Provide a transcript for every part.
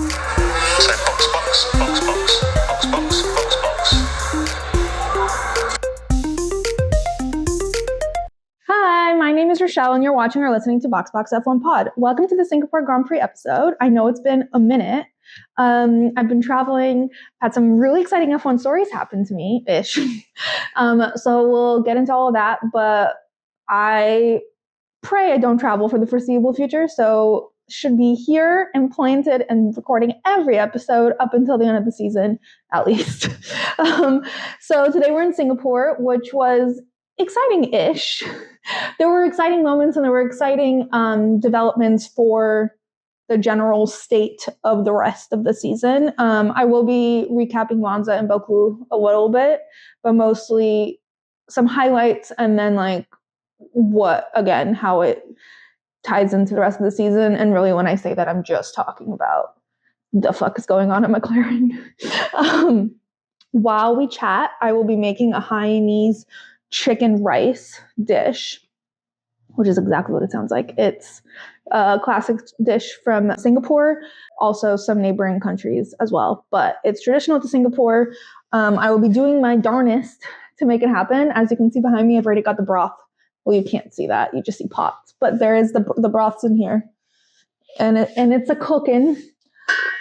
So box. Hi, my name is Rochelle, and you're watching or listening to Box F1 Pod. Welcome to the Singapore Grand Prix episode. I know it's been a minute. I've been traveling, had some really exciting F1 stories happen to me-ish. So we'll get into all of that, but I pray I don't travel for the foreseeable future, so should be here and planted and recording every episode up until the end of the season, at least. So today we're in Singapore, which was exciting-ish. There were exciting moments and there were exciting developments for the general state of the rest of the season. I will be recapping Monza and Baku a little bit, but mostly some highlights and then how it ties into the rest of the season. And really, when I say that, I'm just talking about the fuck is going on at McLaren. While we chat, I will be making a Hainanese chicken rice dish, which is exactly what it sounds like. It's a classic dish from Singapore, also some neighboring countries as well, but it's traditional to Singapore. I will be doing my darnest to make it happen. As you can see behind me, I've already got the broth. Well, you can't see that. You just see pots, but there is the broths in here, and it's a cooking.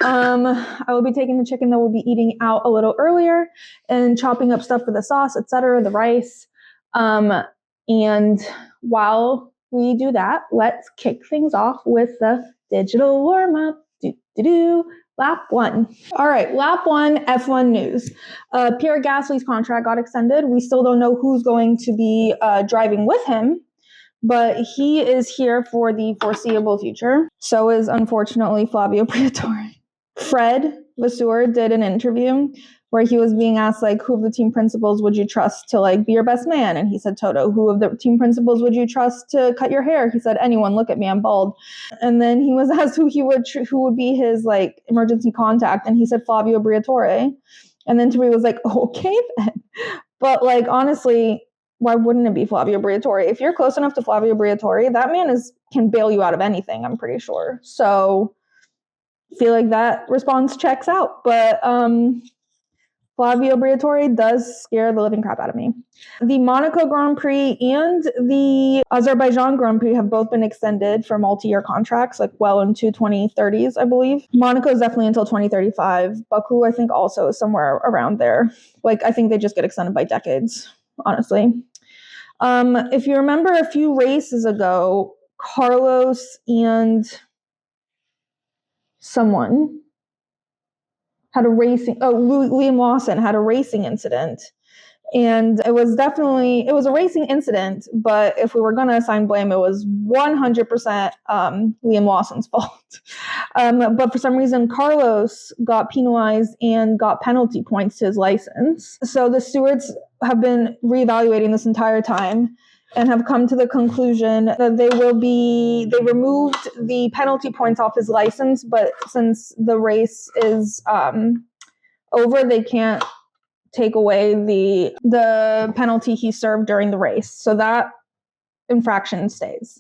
I will be taking the chicken that we'll be eating out a little earlier and chopping up stuff for the sauce, etc., the rice. And while we do that, let's kick things off with the digital warm-up. Lap 1. All right, lap 1, F1 news. Pierre Gasly's contract got extended. We still don't know who's going to be driving with him, but he is here for the foreseeable future. So is, unfortunately, Flavio Briatore. Fred Vasseur did an interview where he was being asked, who of the team principals would you trust to, be your best man? And he said, Toto. Who of the team principals would you trust to cut your hair? He said, anyone. Look at me, I'm bald. And then he was asked who would be his, emergency contact. And he said, Flavio Briatore. And then Turi was like, okay, then. But, honestly, why wouldn't it be Flavio Briatore? If you're close enough to Flavio Briatore, that man can bail you out of anything, I'm pretty sure. So I feel like that response checks out. But Flavio Briatore does scare the living crap out of me. The Monaco Grand Prix and the Azerbaijan Grand Prix have both been extended for multi-year contracts, well into 2030s, I believe. Monaco is definitely until 2035. Baku, I think, also is somewhere around there. I think they just get extended by decades, honestly. If you remember a few races ago, Carlos and someone had Liam Lawson had a racing incident. And it was a racing incident, but if we were going to assign blame, it was 100% Liam Lawson's fault. But for some reason, Carlos got penalized and got penalty points to his license. So the stewards have been reevaluating this entire time and have come to the conclusion that they removed the penalty points off his license, but since the race is over, they can't take away the penalty he served during the race. So that infraction stays.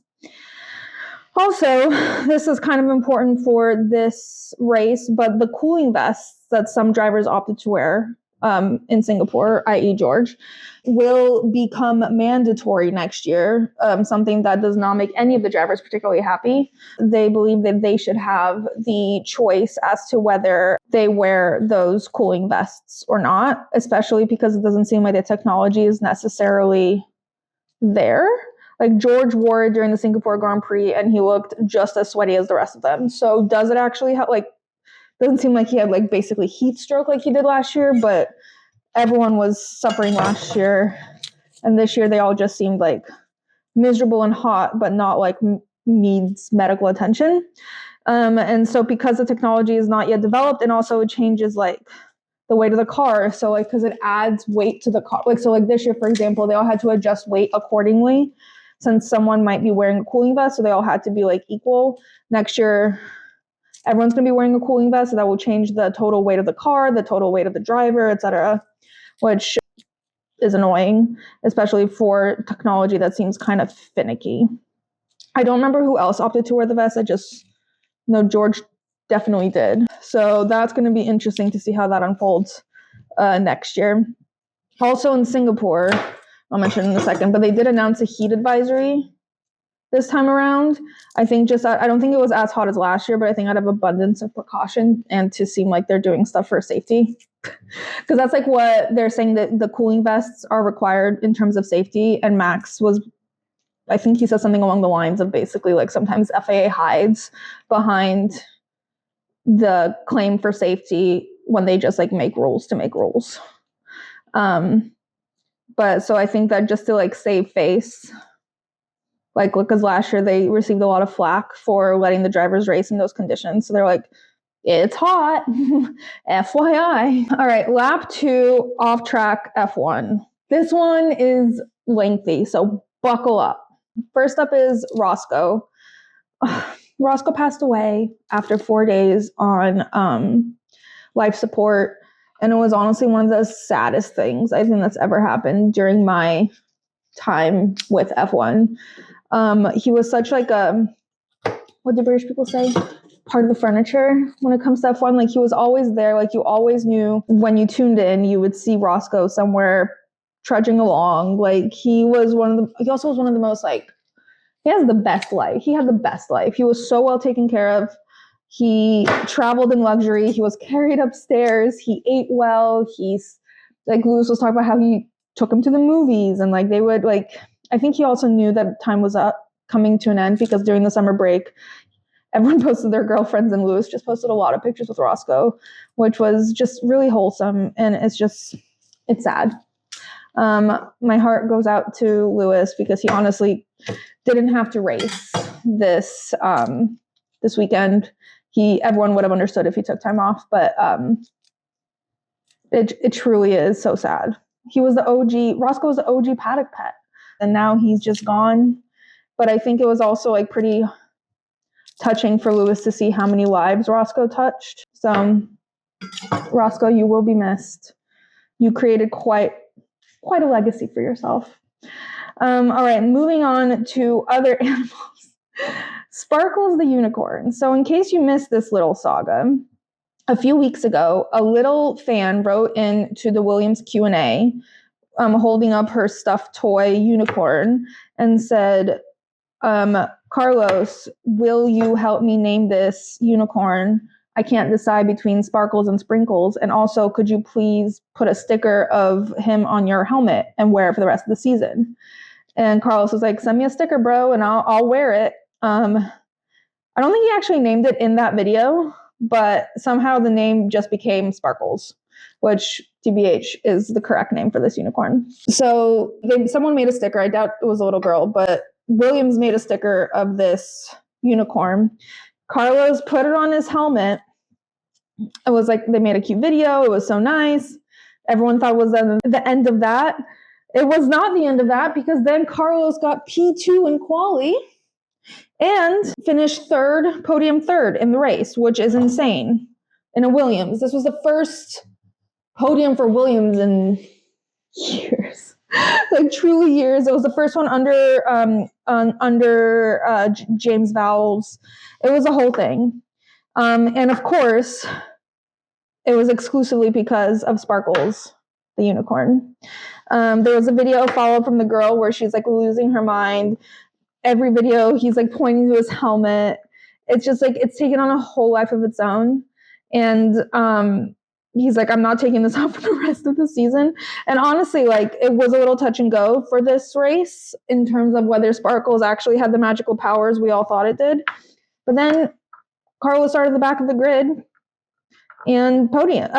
Also, this is kind of important for this race, but the cooling vests that some drivers opted to wear in Singapore, i.e. George, will become mandatory next year, something that does not make any of the drivers particularly happy. They believe that they should have the choice as to whether they wear those cooling vests or not, especially because it doesn't seem like the technology is necessarily there. George wore it during the Singapore Grand Prix and he looked just as sweaty as the rest of them. So does it actually have, doesn't seem like he had basically heat stroke like he did last year, but everyone was suffering last year. And this year they all just seemed miserable and hot, but not needs medical attention. And so because the technology is not yet developed, and also it changes the weight of the car. So because it adds weight to the car. So this year, for example, they all had to adjust weight accordingly since someone might be wearing a cooling vest. So they all had to be equal. Next year, everyone's going to be wearing a cooling vest, so that will change the total weight of the car, the total weight of the driver, etc., which is annoying, especially for technology that seems kind of finicky. I don't remember who else opted to wear the vest. I just know George definitely did. So that's going to be interesting to see how that unfolds next year. Also in Singapore, I'll mention in a second, but they did announce a heat advisory this time around. I think I don't think it was as hot as last year, but I think out of abundance of precaution and to seem like they're doing stuff for safety. Because that's like what they're saying, that the cooling vests are required in terms of safety. And Max I think he said something along the lines of basically like sometimes FAA hides behind the claim for safety when they just like make rules to make rules. But so I think that just to like save face, like, because last year they received a lot of flack for letting the drivers race in those conditions. So they're like, it's hot, FYI. All right, lap 2, off-track F1. This one is lengthy, so buckle up. First up is Roscoe. Roscoe passed away after 4 days on life support. And it was honestly one of the saddest things I think that's ever happened during my time with F1. He was such like what do British people say? Part of the furniture when it comes to F1. Like, he was always there. Like, you always knew when you tuned in, you would see Roscoe somewhere trudging along. Like, he also was one of the most like, he has the best life. He had the best life. He was so well taken care of. He traveled in luxury. He was carried upstairs. He ate well. He's like, Lewis was talking about how he took him to the movies, and like they would like, I think he also knew that time was coming to an end, because during the summer break, everyone posted their girlfriends, and Lewis just posted a lot of pictures with Roscoe, which was just really wholesome. And it's sad. My heart goes out to Lewis, because he honestly didn't have to race this weekend. Everyone would have understood if he took time off, but it truly is so sad. He was the OG, Roscoe was the OG paddock pet, and now he's just gone. But I think it was also like pretty touching for Lewis to see how many lives Roscoe touched. So Roscoe, you will be missed. You created quite a legacy for yourself. All right, moving on to other animals. Sparkles the unicorn. So in case you missed this little saga, a few weeks ago, a little fan wrote into the Williams Q&A, holding up her stuffed toy unicorn, and said, Carlos, will you help me name this unicorn? I can't decide between Sparkles and Sprinkles. And also, could you please put a sticker of him on your helmet and wear it for the rest of the season? And Carlos was like, send me a sticker, bro, and I'll wear it. I don't think he actually named it in that video, but somehow the name just became Sparkles, which TBH is the correct name for this unicorn. So someone made a sticker. I doubt it was a little girl, but Williams made a sticker of this unicorn. Carlos put it on his helmet. It was like, they made a cute video. It was so nice. Everyone thought it was the end of that. It was not the end of that, because then Carlos got P2 in quali and finished podium third in the race, which is insane in a Williams. This was the first podium for Williams in years, like truly years. It was the first one under James Vowles. It was a whole thing. And of course, it was exclusively because of Sparkles, the unicorn. There was a video followed from the girl where she's like losing her mind. Every video, he's like pointing to his helmet. It's just like, it's taken on a whole life of its own. And he's like, I'm not taking this off for the rest of the season. And honestly, like, it was a little touch and go for this race in terms of whether Sparkles actually had the magical powers we all thought it did. But then Carlos started at the back of the grid and podium.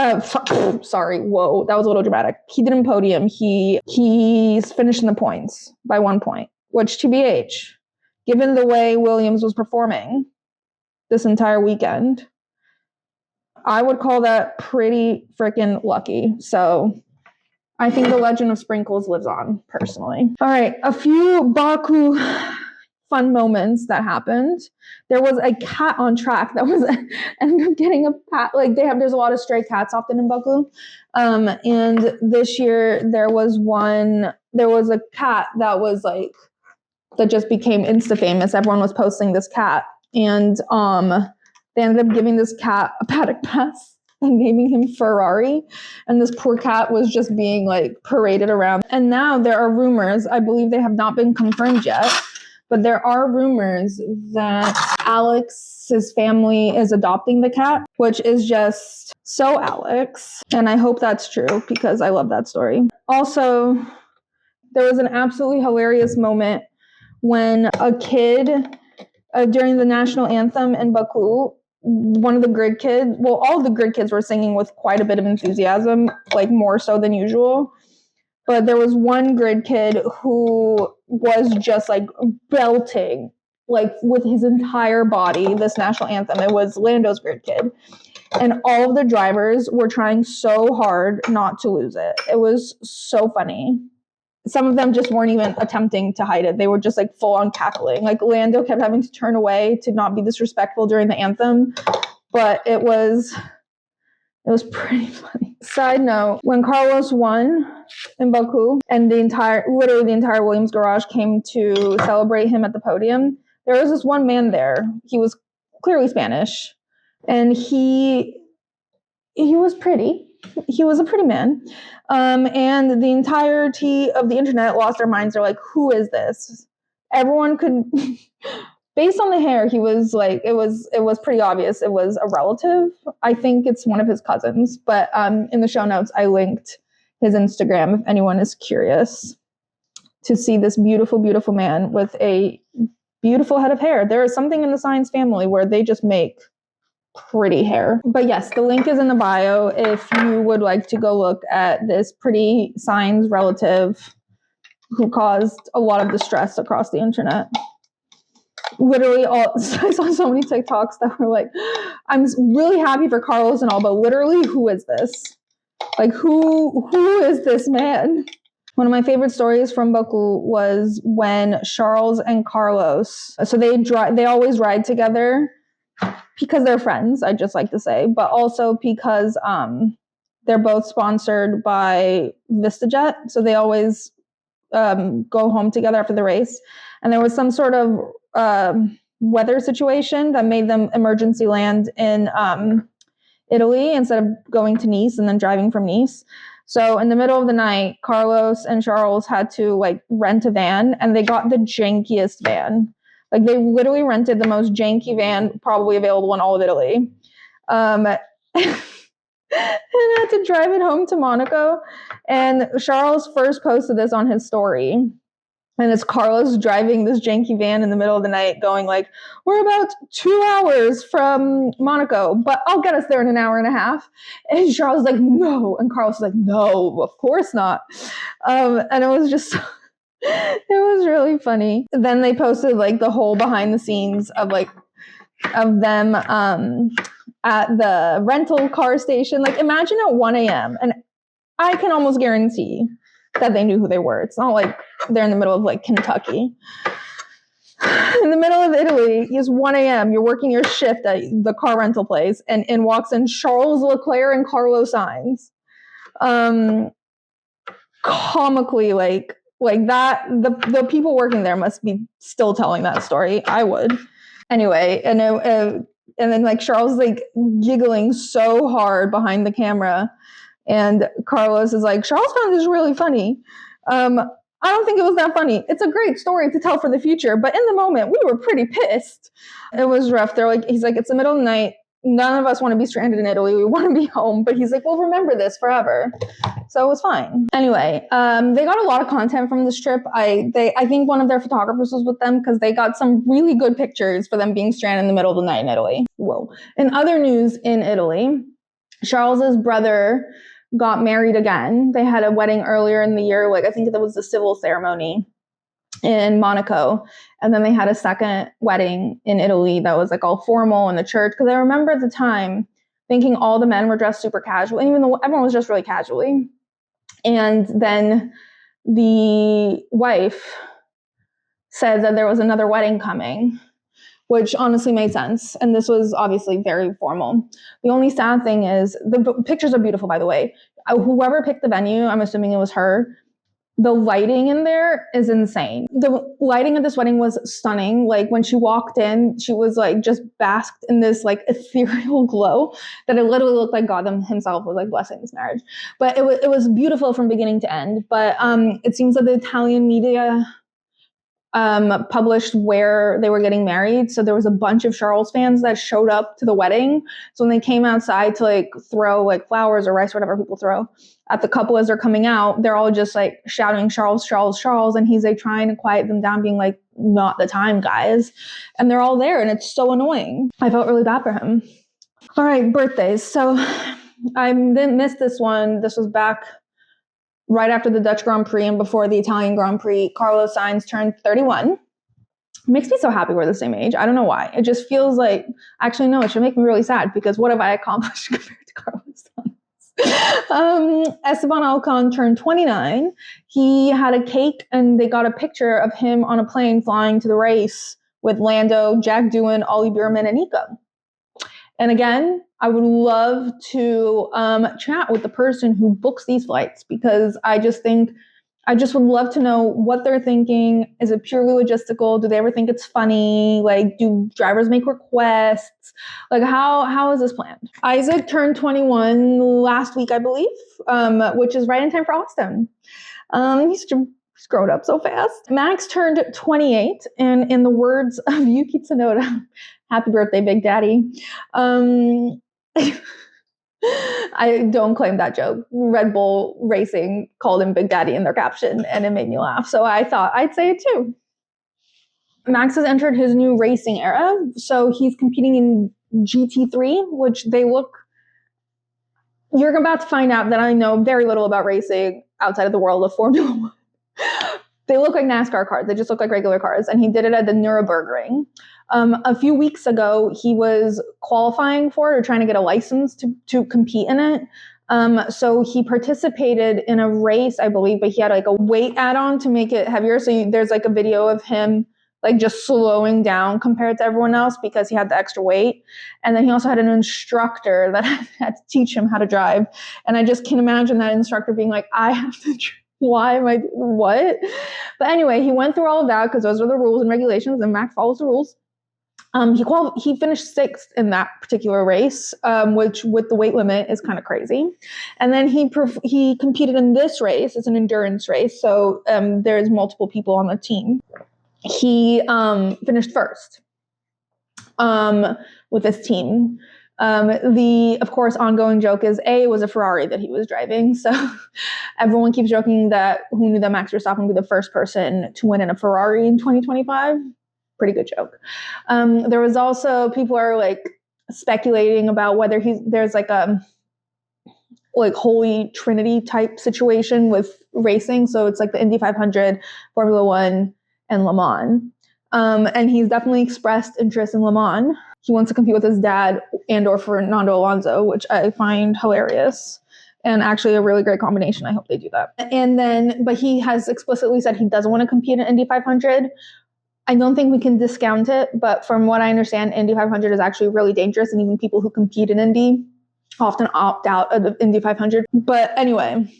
Sorry, whoa, that was a little dramatic. He didn't podium. He's finishing the points by 1 point, which TBH, given the way Williams was performing this entire weekend, I would call that pretty freaking lucky. So I think the legend of Sprinkles lives on, personally. All right, a few Baku fun moments that happened. There was a cat on track that was ended up getting a pat. Like, there's a lot of stray cats often in Baku. And this year there was a cat that was like, that just became insta famous. Everyone was posting this cat. And they ended up giving this cat a paddock pass and naming him Ferrari. And this poor cat was just being like paraded around. And now there are rumors, I believe they have not been confirmed yet, but there are rumors that Alex's family is adopting the cat, which is just so Alex. And I hope that's true because I love that story. Also, there was an absolutely hilarious moment when a kid during the national anthem in Baku, one of the grid kids, well, all the grid kids were singing with quite a bit of enthusiasm, like more so than usual. But there was one grid kid who was just like belting, like with his entire body, this national anthem. It was Lando's grid kid. And all of the drivers were trying so hard not to lose it. It was so funny. Some of them just weren't even attempting to hide it. They were just like full on cackling. Like Lando kept having to turn away to not be disrespectful during the anthem, but it was pretty funny. Side note, when Carlos won in Baku and literally the entire Williams garage came to celebrate him at the podium, there was this one man there. He was clearly Spanish and he was pretty. He was a pretty man. And the entirety of the internet lost their minds. They're like, who is this? Everyone could, based on the hair, he was like, it was pretty obvious. It was a relative. I think it's one of his cousins, but in the show notes, I linked his Instagram if anyone is curious to see this beautiful, beautiful man with a beautiful head of hair. There is something in the Sainz family where they just make pretty hair. But yes, the link is in the bio if you would like to go look at this pretty Sainz relative who caused a lot of distress across the internet. Literally I saw so many TikToks that were like, I'm really happy for Carlos and all, but literally, who is this? Like, who is this man? One of my favorite stories from Baku was when Charles and Carlos, so they always ride together because they're friends, I just like to say, but also because they're both sponsored by VistaJet, so they always go home together after the race. And there was some sort of weather situation that made them emergency land in Italy instead of going to Nice and then driving from Nice. So in the middle of the night, Carlos and Charles had to like rent a van, and they got the jankiest van. Like they literally rented the most janky van probably available in all of Italy. And had to drive it home to Monaco. And Charles first posted this on his story. And it's Carlos driving this janky van in the middle of the night going like, we're about 2 hours from Monaco, but I'll get us there in an hour and a half. And Charles was like, no. And Carlos was like, no, of course not. And it was just... it was really funny. Then they posted like the whole behind the scenes of them at the rental car station. Like imagine at 1 a.m. and I can almost guarantee that they knew who they were. It's not like they're in the middle of like Kentucky. In the middle of Italy, it's 1 a.m. You're working your shift at the car rental place, and in walks in Charles Leclerc and Carlos Sainz. Comically like that, the people working there must be still telling that story. I would. Anyway, and then like Charles like giggling so hard behind the camera, and Carlos is like, Charles found this really funny. I don't think it was that funny. It's a great story to tell for the future, but in the moment we were pretty pissed. It was rough. He's like, it's the middle of the night. None of us want to be stranded in Italy. We want to be home. But he's like, we'll remember this forever. So it was fine. Anyway, they got a lot of content from this trip. I think one of their photographers was with them because they got some really good pictures for them being stranded in the middle of the night in Italy. Whoa. In other news in Italy, Charles's brother got married again. They had a wedding earlier in the year. Like I think that was the civil ceremony in Monaco. And then they had a second wedding in Italy that was like all formal in the church. Because I remember at the time thinking all the men were dressed super casual, even though everyone was dressed really casually. And then the wife said that there was another wedding coming, which honestly made sense. And this was obviously very formal. The only sad thing is the pictures are beautiful, by the way. Whoever picked the venue, I'm assuming it was her, the lighting in there is insane. The lighting at this wedding was stunning. Like when she walked in, she was like just basked in this like ethereal glow that it literally looked like God himself was like blessing this marriage. But it was beautiful from beginning to end. But it seems that the Italian media published where they were getting married. So there was a bunch of Charles fans that showed up to the wedding. So when they came outside to like throw like flowers or rice, whatever people throw at the couple as they're coming out, they're all just like shouting Charles, Charles, Charles. And he's like trying to quiet them down, being like, not the time, guys. And they're all there and it's so annoying. I felt really bad for him. All right, birthdays. So I didn't miss this one. This was back right after the Dutch Grand Prix and before the Italian Grand Prix. Carlos Sainz turned 31. It makes me so happy we're the same age. I don't know why. It just feels like, actually, no, it should make me really sad because what have I accomplished compared to Carlos Sainz? Esteban Ocon turned 29. He had a cake and they got a picture of him on a plane flying to the race with Lando, Jack Doohan, Ollie Bierman, and Nico. And again, I would love to chat with the person who books these flights because I just would love to know what they're thinking. Is it purely logistical? Do they ever think it's funny? Like, do drivers make requests? Like, how is this planned? Isaac turned 21 last week, I believe, which is right in time for Austin. He's grown up so fast. Max turned 28, and in the words of Yuki Tsunoda, happy birthday, Big Daddy. I don't claim that joke. Red Bull Racing called him Big Daddy in their caption, and it made me laugh. So I thought I'd say it too. Max has entered his new racing era. So he's competing in GT3, which you're about to find out that I know very little about racing outside of the world of Formula One. They look like NASCAR cars. They just look like regular cars. And he did it at the Nürburgring. A few weeks ago, he was qualifying for it or trying to get a license to compete in it. So he participated in a race, I believe, but he had like a weight add-on to make it heavier. So there's like a video of him like just slowing down compared to everyone else because he had the extra weight. And then he also had an instructor that had to teach him how to drive. And I just can imagine that instructor being like, I have to why am I, what? But anyway, he went through all of that because those are the rules and regulations and Max follows the rules. He finished 6th in that particular race, which with the weight limit is kind of crazy. And then he competed in this race. It's an endurance race. So there's multiple people on the team. He finished 1st with this team. The, of course, ongoing joke is it was a Ferrari that he was driving. So everyone keeps joking that who knew that Max Verstappen would be the first person to win in a Ferrari in 2025. Pretty good joke. There was also, people are like speculating about whether there's like a like Holy Trinity type situation with racing. So it's like the Indy 500, Formula One, and Le Mans. And he's definitely expressed interest in Le Mans. He wants to compete with his dad and or Fernando Alonso, which I find hilarious and actually a really great combination. I hope they do that. But he has explicitly said he doesn't want to compete in Indy 500. I don't think we can discount it, but from what I understand, Indy 500 is actually really dangerous, and even people who compete in Indy often opt out of the Indy 500. But anyway,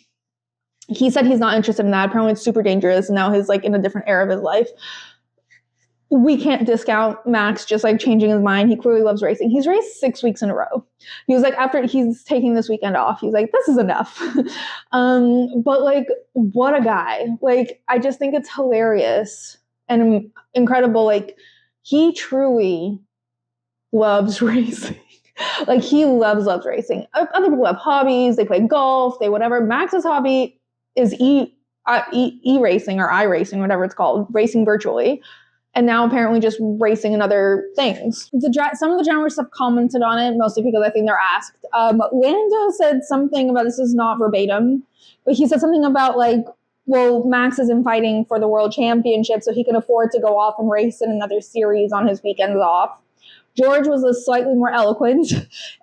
he said he's not interested in that. Apparently it's super dangerous, and now he's like in a different era of his life. We can't discount Max just like changing his mind. He clearly loves racing. He's raced 6 weeks in a row. He was like, after he's taking this weekend off, he's like, this is enough. But like, what a guy. Like, I just think it's hilarious and incredible. Like, he truly loves racing. Like, he loves racing. Other people have hobbies. They play golf, they whatever. Max's hobby is e-racing or iRacing, whatever it's called, racing virtually. And now apparently just racing in other things. Some of the drivers have commented on it, mostly because I think they're asked. Lando said something about, this is not verbatim, but he said something about like, well, Max isn't fighting for the world championship, so he can afford to go off and race in another series on his weekends off. George was slightly more eloquent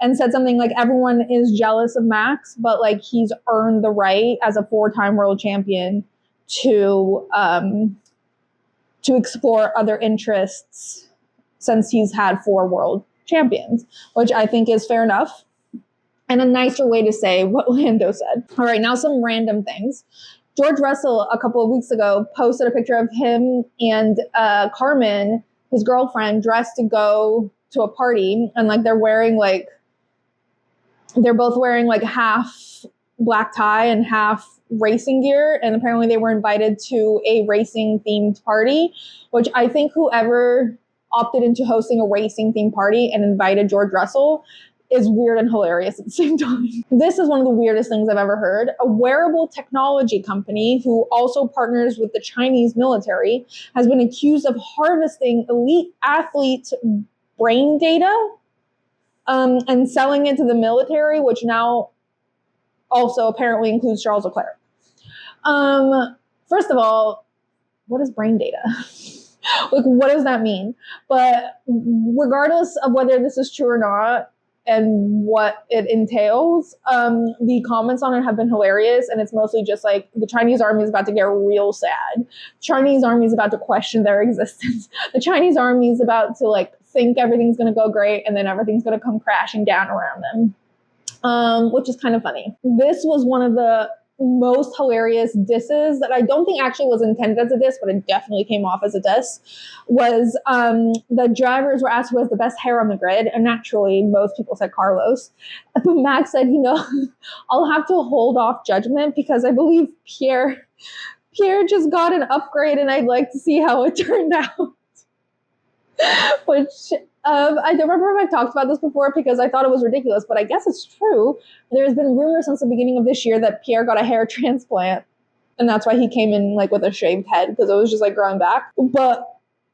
and said something like, everyone is jealous of Max, but like he's earned the right as a 4-time world champion to explore other interests since he's had 4 world champions, which I think is fair enough and a nicer way to say what Lando said. All right, now some random things. George Russell, a couple of weeks ago, posted a picture of him and Carmen, his girlfriend, dressed to go to a party, and like they're both wearing like half black tie and half racing gear, and apparently they were invited to a racing themed party, which I think whoever opted into hosting a racing themed party and invited George Russell is weird and hilarious at the same time. This is one of the weirdest things I've ever heard. A wearable technology company who also partners with the Chinese military has been accused of harvesting elite athletes' brain data and selling it to the military, which now also apparently includes Charles Leclerc. First of all, what is brain data? Like, what does that mean? But regardless of whether this is true or not, and what it entails, the comments on it have been hilarious, and it's mostly just like the Chinese army is about to get real sad. The Chinese army is about to question their existence. The Chinese army is about to like think everything's going to go great, and then everything's going to come crashing down around them, which is kind of funny. This was one of the most hilarious disses that I don't think actually was intended as a diss, but it definitely came off as a diss, was the drivers were asked who has the best hair on the grid, and naturally most people said Carlos. But Max said, I'll have to hold off judgment because I believe Pierre just got an upgrade and I'd like to see how it turned out. Which I don't remember if I've talked about this before because I thought it was ridiculous, but I guess it's true. There's been rumors since the beginning of this year that Pierre got a hair transplant, and that's why he came in like with a shaved head because it was just like growing back. But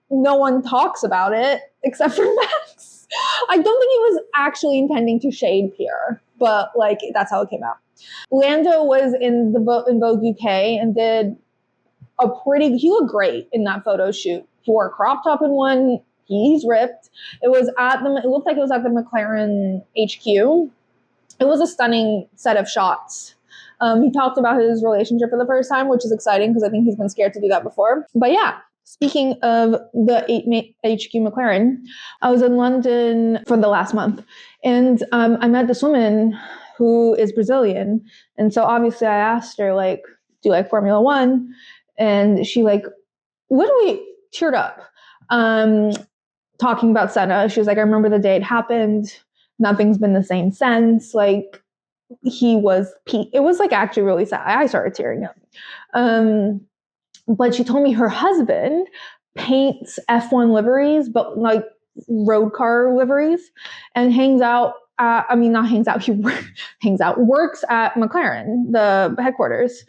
no one talks about it except for Max. I don't think he was actually intending to shade Pierre, but like that's how it came out. Lando was in Vogue UK and did he looked great in that photo shoot. He wore a crop top in one. He's ripped. It looked like it was at the McLaren HQ. It was a stunning set of shots. He talked about his relationship for the first time, which is exciting because I think he's been scared to do that before. But yeah, speaking of the HQ McLaren, I was in London for the last month, and I met this woman who is Brazilian. And so obviously I asked her, like, do you like Formula One? And she literally teared up. Talking about Senna, she was like, I remember the day it happened. Nothing's been the same since. Like, he was peak. It was like actually really sad. I started tearing up. But she told me her husband paints F1 liveries, but like road car liveries, and works at McLaren, the headquarters,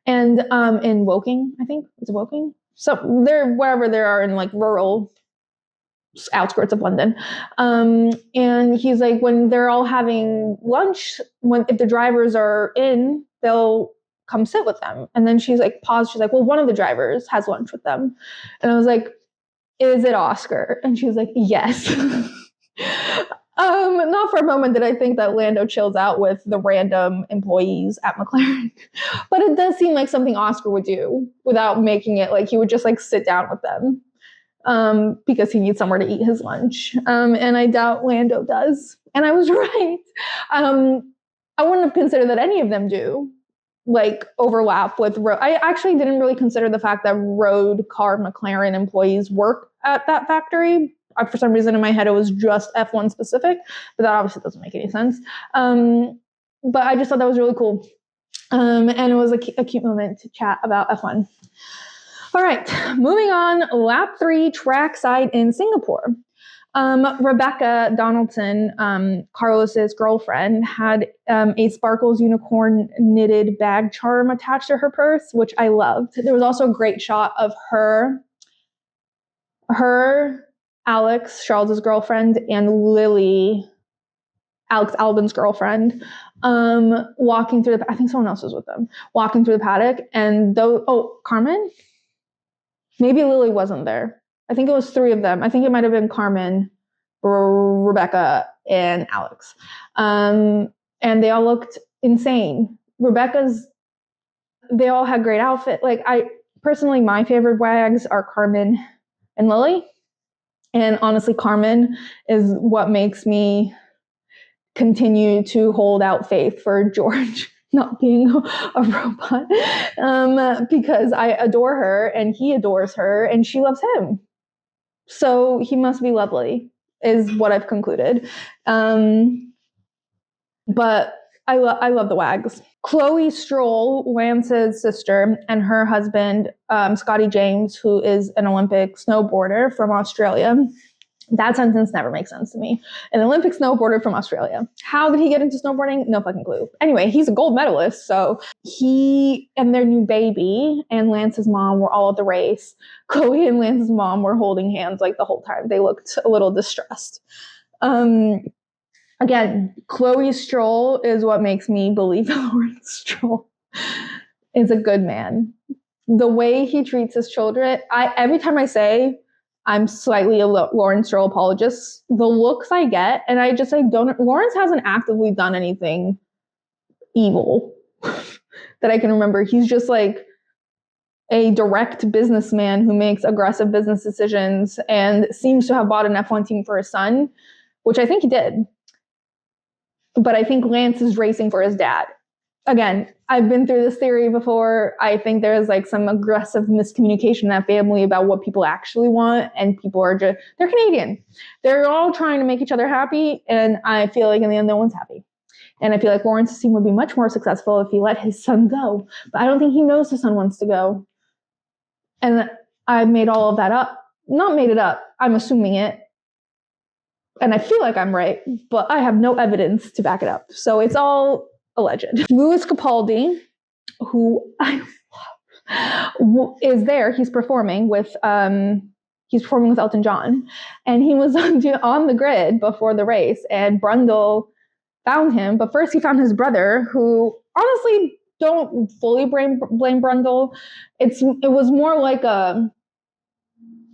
and in Woking, I think it's Woking. So they're wherever they are in like rural outskirts of London. And he's like, when they're all having lunch, if the drivers are in, they'll come sit with them. And then she's like, paused. She's like, well, one of the drivers has lunch with them. And I was like, is it Oscar? And she was like, yes. Not for a moment did I think that Lando chills out with the random employees at McLaren, but it does seem like something Oscar would do without making it like he would just like sit down with them. Because he needs somewhere to eat his lunch. And I doubt Lando does. And I was right. I wouldn't have considered that any of them do, like, overlap with I actually didn't really consider the fact that road car McLaren employees work at that factory. For some reason in my head, it was just F1 specific, but that obviously doesn't make any sense. But I just thought that was really cool. And it was a cute moment to chat about F1. All right, moving on, lap 3, trackside in Singapore. Rebecca Donaldson, Carlos's girlfriend, had a Sparkles unicorn knitted bag charm attached to her purse, which I loved. There was also a great shot of her, Alex, Charles's girlfriend, and Lily, Alex Albon's girlfriend, walking through I think someone else was with them, walking through the paddock, and Carmen? Maybe Lily wasn't there. I think it was 3 of them. I think it might have been Carmen, Rebecca, and Alex. And they all looked insane. They all had great outfits. Like, personally, my favorite wags are Carmen and Lily. And honestly, Carmen is what makes me continue to hold out faith for George not being a robot, because I adore her and he adores her and she loves him. So he must be lovely, is what I've concluded. But I love the Wags. Chloe Stroll, Lance's sister, and her husband, Scotty James, who is an Olympic snowboarder from Australia. That sentence never makes sense to me. An Olympic snowboarder from Australia. How did he get into snowboarding? No fucking clue. Anyway, he's a gold medalist. So he and their new baby and Lance's mom were all at the race. Chloe and Lance's mom were holding hands like the whole time. They looked a little distressed. Again, Chloe Stroll is what makes me believe that Lawrence Stroll is a good man. The way he treats his children, every time I say I'm slightly a Lawrence Stroll apologist, the looks I get, and I don't. Lawrence hasn't actively done anything evil that I can remember. He's just like a direct businessman who makes aggressive business decisions and seems to have bought an F1 team for his son, which I think he did. But I think Lance is racing for his dad. Again, I've been through this theory before. I think there's like some aggressive miscommunication in that family about what people actually want. And people are they're Canadian. They're all trying to make each other happy. And I feel like in the end, no one's happy. And I feel like Lawrence's team would be much more successful if he let his son go. But I don't think he knows his son wants to go. And I made all of that up. Not made it up. I'm assuming it. And I feel like I'm right, but I have no evidence to back it up. So it's all alleged. Lewis Capaldi, who I love, is there. He's performing with Elton John. And he was on the grid before the race, and Brundle found him. But first he found his brother, who honestly don't fully blame Brundle. It was more like a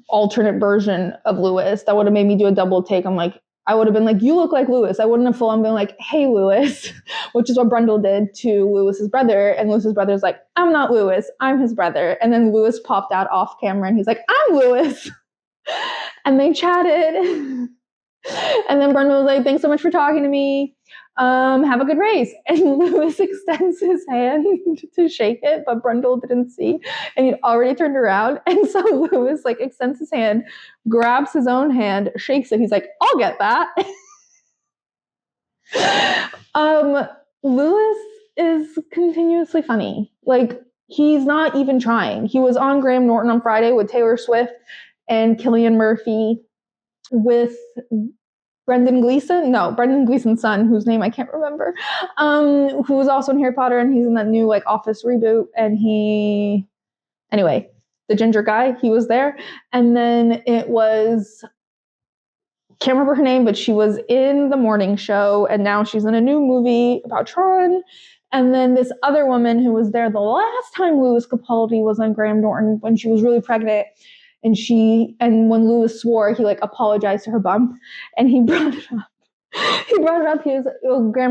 alternate version of Lewis that would have made me do a double take. I would have been like, you look like Lewis. I wouldn't have full on been like, hey, Lewis, which is what Brundle did to Lewis's brother. And Lewis's brother's like, I'm not Lewis, I'm his brother. And then Lewis popped out off camera and he's like, I'm Lewis. And they chatted. And then Brundle was like, thanks so much for talking to me. Have a good race. And Lewis extends his hand to shake it, but Brundle didn't see, and he'd already turned around. And so Lewis extends his hand, grabs his own hand, shakes it. He's like, I'll get that. Lewis is continuously funny. He's not even trying. He was on Graham Norton on Friday with Taylor Swift and Cillian Murphy with Brendan Gleeson's son, whose name I can't remember, who was also in Harry Potter, and he's in that new Office reboot. And anyway, the ginger guy, he was there. And then it was, can't remember her name, but she was in the morning show, and now she's in a new movie about Tron. And then this other woman who was there the last time Lewis Capaldi was on Graham Norton, when she was really pregnant. And when Lewis swore, he apologized to her bump, and he brought it up. Graham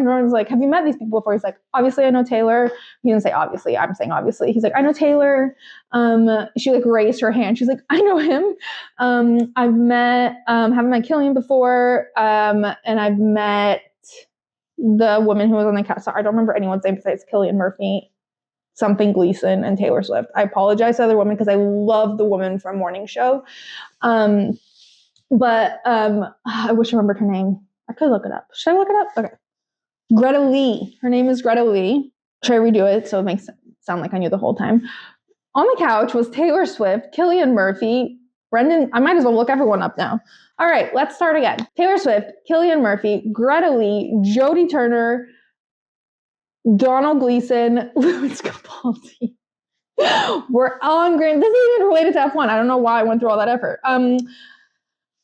Norton was like, have you met these people before? He's like, obviously I know Taylor. He didn't say obviously, I'm saying obviously. He's like, I know Taylor. She raised her hand. She's like, I know him. haven't met Cillian before. And I've met the woman who was on the cast. Sorry, I don't remember anyone's name besides Cillian Murphy, something Gleeson, and Taylor Swift. I apologize to other women because I love the woman from Morning Show. But I wish I remembered her name. I could look it up. Should I look it up? Okay. Greta Lee. Her name is Greta Lee. Should I redo it so it makes it sound like I knew the whole time? On the couch was Taylor Swift, Cillian Murphy, Brendan. I might as well look everyone up now. All right, let's start again. Taylor Swift, Cillian Murphy, Greta Lee, Jodie Turner, Donald Gleeson, Lewis Capaldi. We're on Graham. This isn't even related to F1. I don't know why I went through all that effort.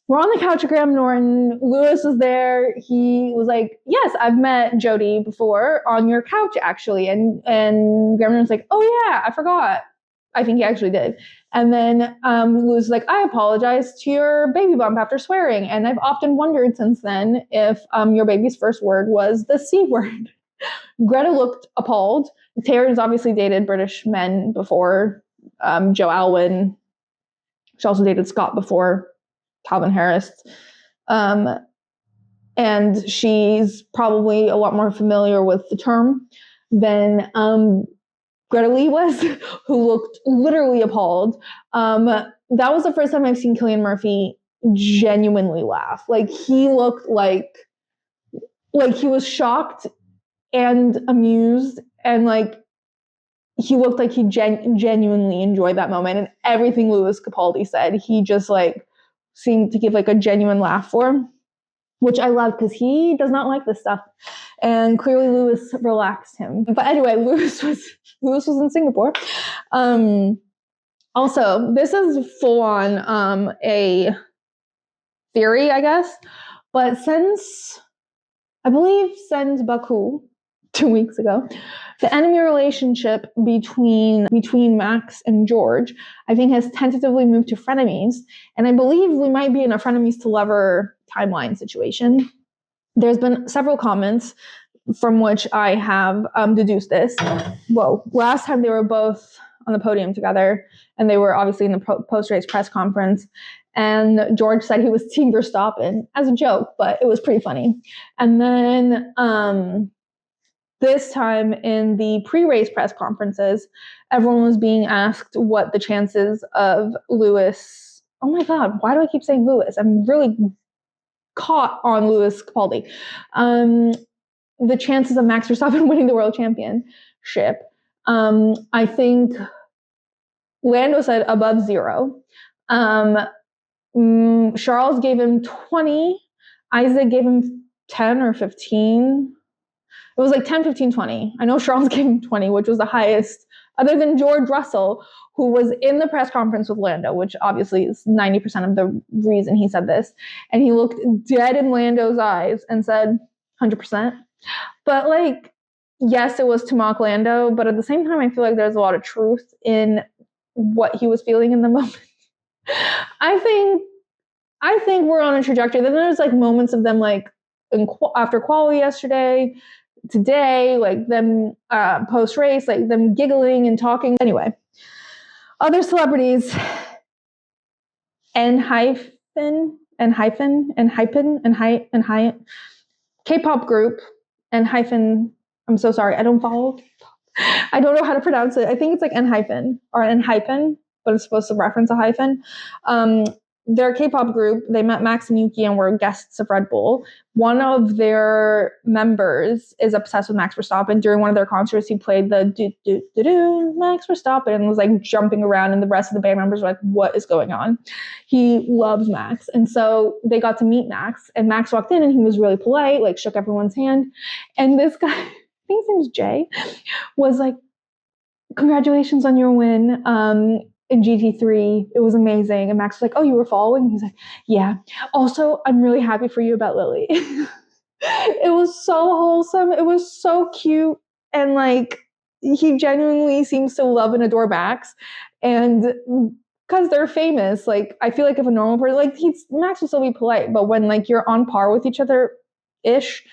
We're on the couch at Graham Norton. Lewis was there. He was like, yes, I've met Jodie before on your couch, actually. And Graham Norton was like, oh, yeah, I forgot. I think he actually did. And then Lewis was like, I apologize to your baby bump after swearing. And I've often wondered since then if your baby's first word was the C word. Greta looked appalled. Taylor's obviously dated British men before. Joe Alwyn. She also dated Scott before. Calvin Harris. And she's probably a lot more familiar with the term. than Greta Lee was, who looked literally appalled. That was the first time I've seen Cillian Murphy genuinely laugh. Like he looked like he was shocked and amused, and like he looked like he genuinely enjoyed that moment, and everything Lewis Capaldi said, he just like seemed to give like a genuine laugh for, which I love because he does not like this stuff, and clearly Lewis relaxed him. But anyway, Lewis was in Singapore. Also, this is full on a theory, I guess, but since Baku 2 weeks ago, the enemy relationship between Max and George, I think, has tentatively moved to frenemies, and I believe we might be in a frenemies to lover timeline situation. There's been several comments from which I have deduced this. Whoa, last time they were both on the podium together, and they were obviously in the post-race press conference, and George said he was Team Verstappen as a joke, but it was pretty funny. And then this time in the pre-race press conferences, everyone was being asked what the chances of Lewis. Oh my God, why do I keep saying Lewis? I'm really caught on Lewis Capaldi. The chances of Max Verstappen winning the world championship. I think Lando said above 0. Charles gave him 20. Isaac gave him 10 or 15. It was like 10, 15, 20. I know Charles gave him 20, which was the highest, other than George Russell, who was in the press conference with Lando, which obviously is 90% of the reason he said this. And he looked dead in Lando's eyes and said 100%. But like, yes, it was to mock Lando, but at the same time, I feel like there's a lot of truth in what he was feeling in the moment. I think we're on a trajectory. Then there's like moments of them like after quali yesterday, today, like them post race, like them giggling and talking. Anyway, other celebrities, K-pop group, I'm so sorry, I don't follow. I don't know how to pronounce it. I think it's like N-hyphen, but it's supposed to reference a hyphen. They're a K-pop group. They met Max and Yuki and were guests of Red Bull. One of their members is obsessed with Max Verstappen. During one of their concerts, he played the do Max Verstappen and was like jumping around, and the rest of the band members were like, what is going on? He loves Max. And so they got to meet Max, and Max walked in and he was really polite, like shook everyone's hand. And this guy, I think his name's Jay, was like, congratulations on your win. In GT3, it was amazing. And Max was like, oh, you were following? He's like, yeah. Also, I'm really happy for you about Lily. It was so wholesome. It was so cute. And like, he genuinely seems to love and adore Max. And because they're famous, like, I feel like if a normal person, like, Max will still be polite, but when like you're on par with each other-ish,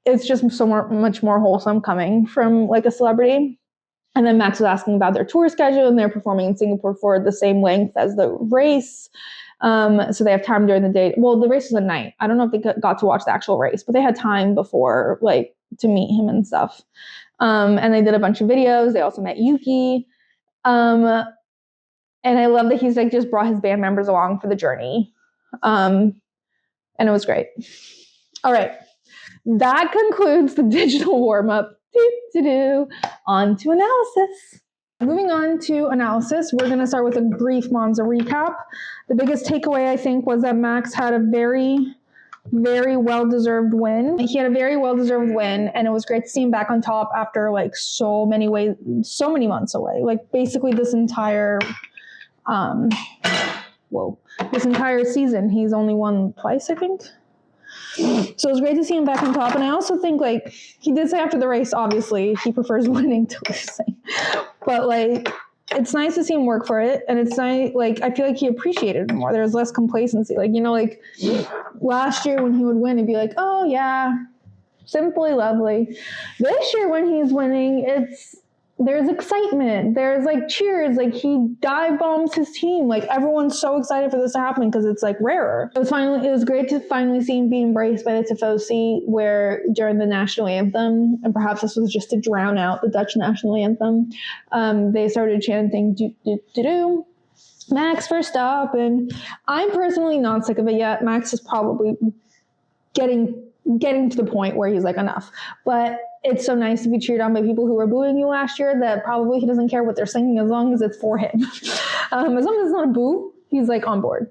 it's just much more wholesome coming from like a celebrity. And then Max was asking about their tour schedule, and they're performing in Singapore for the same length as the race. So they have time during the day. Well, the race was at night. I don't know if they got to watch the actual race, but they had time before, like, to meet him and stuff. And they did a bunch of videos. They also met Yuki. And I love that he's like just brought his band members along for the journey. And it was great. All right. That concludes the digital warm-up. On to analysis. Moving on to analysis, we're going to start with a brief Monza recap. The biggest takeaway, I think, was that Max had a very, very well-deserved win. He had a very well-deserved win, and it was great to see him back on top after like so many months away. Like basically this entire season, he's only won twice, I think. So it was great to see him back on top. And I also think, like, he did say after the race, obviously, he prefers winning to losing. But, like, it's nice to see him work for it. And it's nice, like, I feel like he appreciated it more. There was less complacency. Like, you know, like, last year when he would win, he'd be like, oh, yeah, simply lovely. This year when he's winning, it's there's excitement. There's like cheers. Like he dive bombs his team. Like everyone's so excited for this to happen because it's like rarer. It was great to finally see him be embraced by the Tifosi, where during the national anthem, and perhaps this was just to drown out the Dutch national anthem, they started chanting "do do do do." Max Verstappen. I'm personally not sick of it yet. Max is probably getting to the point where he's like, enough. But it's so nice to be cheered on by people who were booing you last year that probably he doesn't care what they're singing as long as it's for him. As long as it's not a boo, he's like on board.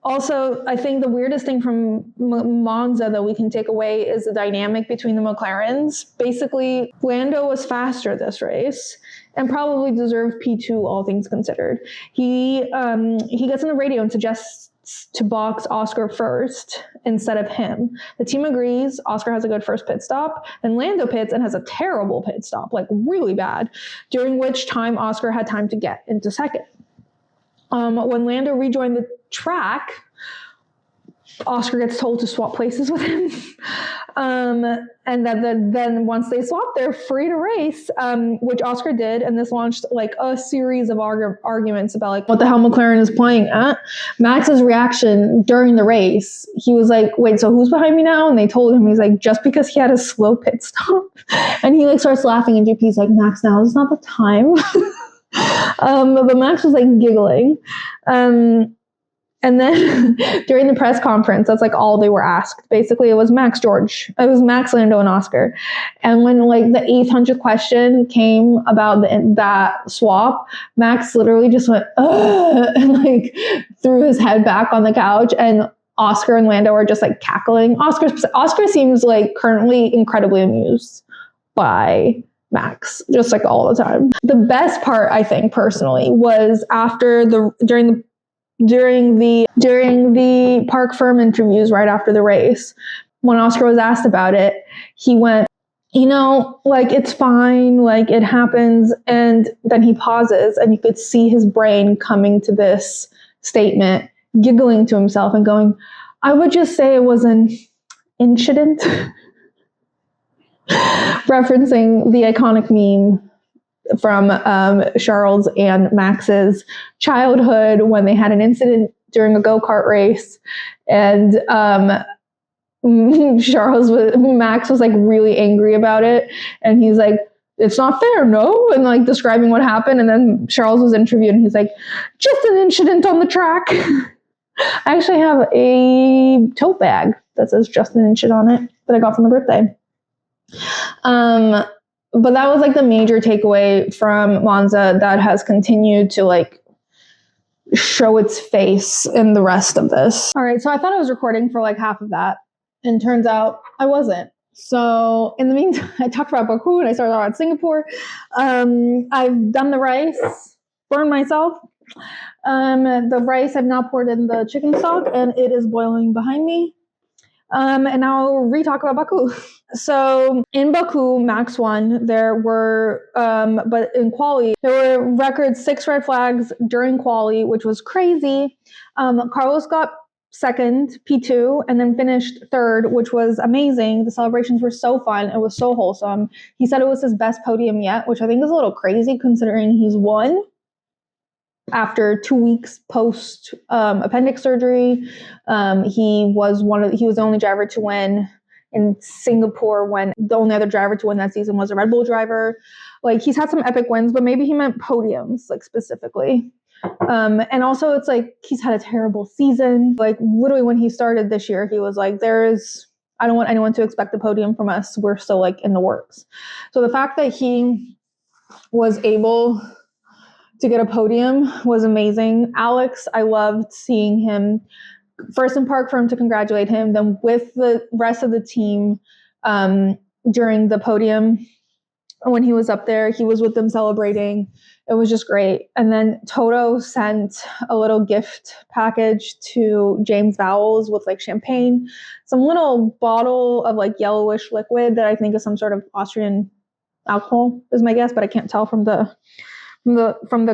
Also, I think the weirdest thing from Monza that we can take away is the dynamic between the McLarens. Basically, Lando was faster this race and probably deserved P2, all things considered. He gets on the radio and suggests to box Oscar first instead of him. The team agrees. Oscar has a good first pit stop, and Lando pits and has a terrible pit stop, like really bad, during which time Oscar had time to get into second. When Lando rejoined the track, Oscar gets told to swap places with him. And then once they swap, they're free to race, which Oscar did. And this launched like a series of arguments about like what the hell McLaren is playing at. Max's reaction during the race, he was like, wait, so who's behind me now? And they told him, he's like, just because he had a slow pit stop. And he like starts laughing, and GP's like, Max, now is not the time. But Max was like giggling. And then during the press conference, that's like all they were asked. Basically, it was Max, Lando, and Oscar. And when like the 800th question came about that swap, Max literally just went, ugh, and like threw his head back on the couch. And Oscar and Lando are just like cackling. Oscar seems like currently incredibly amused by Max, just like all the time. The best part, I think, personally, was during the Park Firm interviews right after the race, when Oscar was asked about it, he went, like, it's fine, like, it happens. And then he pauses, and you could see his brain coming to this statement, giggling to himself and going, I would just say it was an incident. Referencing the iconic meme from Charles and Max's childhood when they had an incident during a go-kart race, and Max was like really angry about it, and he's like, it's not fair, no? And like describing what happened, and then Charles was interviewed, and he's like, just an incident on the track. I actually have a tote bag that says just an incident on it that I got for my birthday. But that was like the major takeaway from Monza that has continued to like show its face in the rest of this. All right, so I thought I was recording for like half of that, and turns out I wasn't. So in the meantime, I talked about Baku and I started about Singapore. I've done the rice, burned myself. The rice I've now poured in the chicken stock, and it is boiling behind me. And now I'll re-talk about Baku. So in Baku, Max won. There were, but in quali, there were record 6 red flags during quali, which was crazy. Carlos got second, P2, and then finished third, which was amazing. The celebrations were so fun. It was so wholesome. He said it was his best podium yet, which I think is a little crazy considering he's won after 2 weeks post appendix surgery. He was the only driver to win in Singapore, when the only other driver to win that season was a Red Bull driver. Like, he's had some epic wins, but maybe he meant podiums, like, specifically. And also it's like he's had a terrible season. Like, literally when he started this year, he was like, I don't want anyone to expect a podium from us. We're still like in the works. So the fact that he was able to get a podium was amazing. Alex, I loved seeing him first in Park Firm to congratulate him, then with the rest of the team during the podium. When he was up there, he was with them celebrating. It was just great. And then Toto sent a little gift package to James Vowles with like champagne, some little bottle of like yellowish liquid that I think is some sort of Austrian alcohol is my guess, but I can't tell from the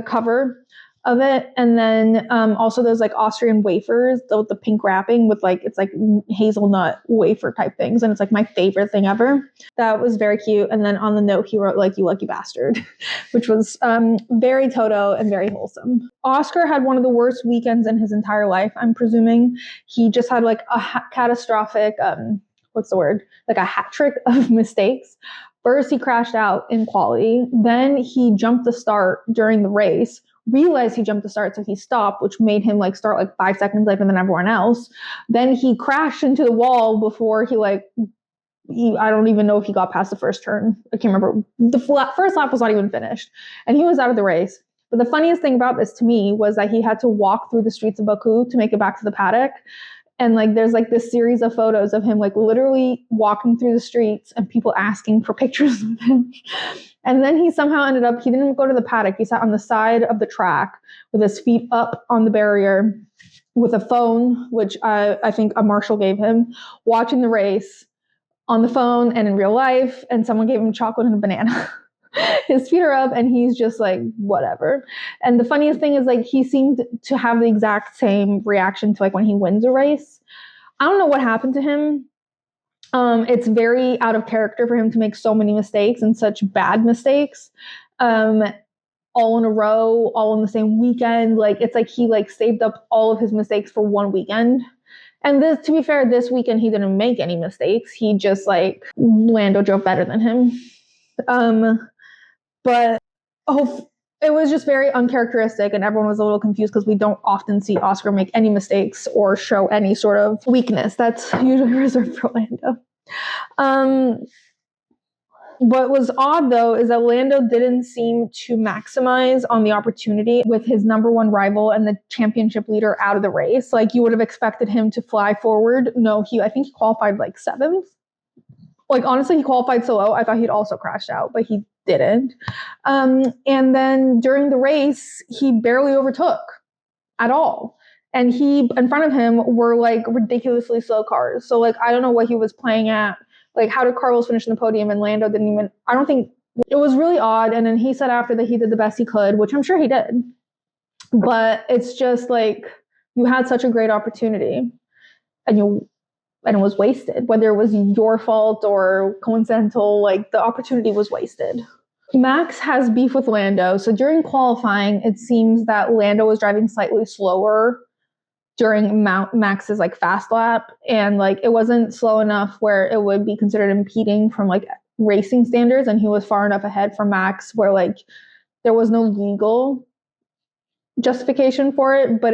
cover. of it. And then also those like Austrian wafers with the pink wrapping with like, it's like hazelnut wafer type things. And it's like my favorite thing ever. That was very cute. And then on the note, he wrote like, "You lucky bastard," which was very Toto and very wholesome. Oscar had one of the worst weekends in his entire life, I'm presuming. He just had like a catastrophic, what's the word? Like a hat trick of mistakes. First, he crashed out in quali. Then he jumped the start during the race, realized he jumped the start, so he stopped, which made him like start like 5 seconds later than everyone else. Then he crashed into the wall before I don't even know if he got past the first turn. I can't remember. The first lap was not even finished, and he was out of the race. But the funniest thing about this to me was that he had to walk through the streets of Baku to make it back to the paddock. And like, there's like this series of photos of him like literally walking through the streets and people asking for pictures of him. And then he somehow ended up, he didn't go to the paddock. He sat on the side of the track with his feet up on the barrier with a phone, which I think a marshal gave him, watching the race on the phone and in real life. And someone gave him chocolate and a banana. His feet are up and he's just like, whatever. And the funniest thing is like, he seemed to have the exact same reaction to like when he wins a race. I don't know what happened to him. It's very out of character for him to make so many mistakes and such bad mistakes. All in a row, all in the same weekend. Like, it's like he like saved up all of his mistakes for one weekend. And this, to be fair, this weekend he didn't make any mistakes. He just like, Lando drove better than him. But it was just very uncharacteristic, and everyone was a little confused because we don't often see Oscar make any mistakes or show any sort of weakness. That's usually reserved for Lando. What was odd, though, is that Lando didn't seem to maximize on the opportunity with his number one rival and the championship leader out of the race. Like, you would have expected him to fly forward. No, I think he qualified like 7th. Like, honestly, he qualified so low. I thought he'd also crashed out, but he didn't. And then during the race, he barely overtook at all. And in front of him were like ridiculously slow cars. So like, I don't know what he was playing at. Like, how did Carlos finish in the podium and Lando didn't even, I don't think, it was really odd. And then he said after that he did the best he could, which I'm sure he did. But it's just like, you had such a great opportunity and it was wasted. Whether it was your fault or coincidental, like the opportunity was wasted. Max has beef with Lando. So during qualifying, it seems that Lando was driving slightly slower during Max's like fast lap. And like, it wasn't slow enough where it would be considered impeding from like racing standards. And he was far enough ahead from Max where like there was no legal justification for it. But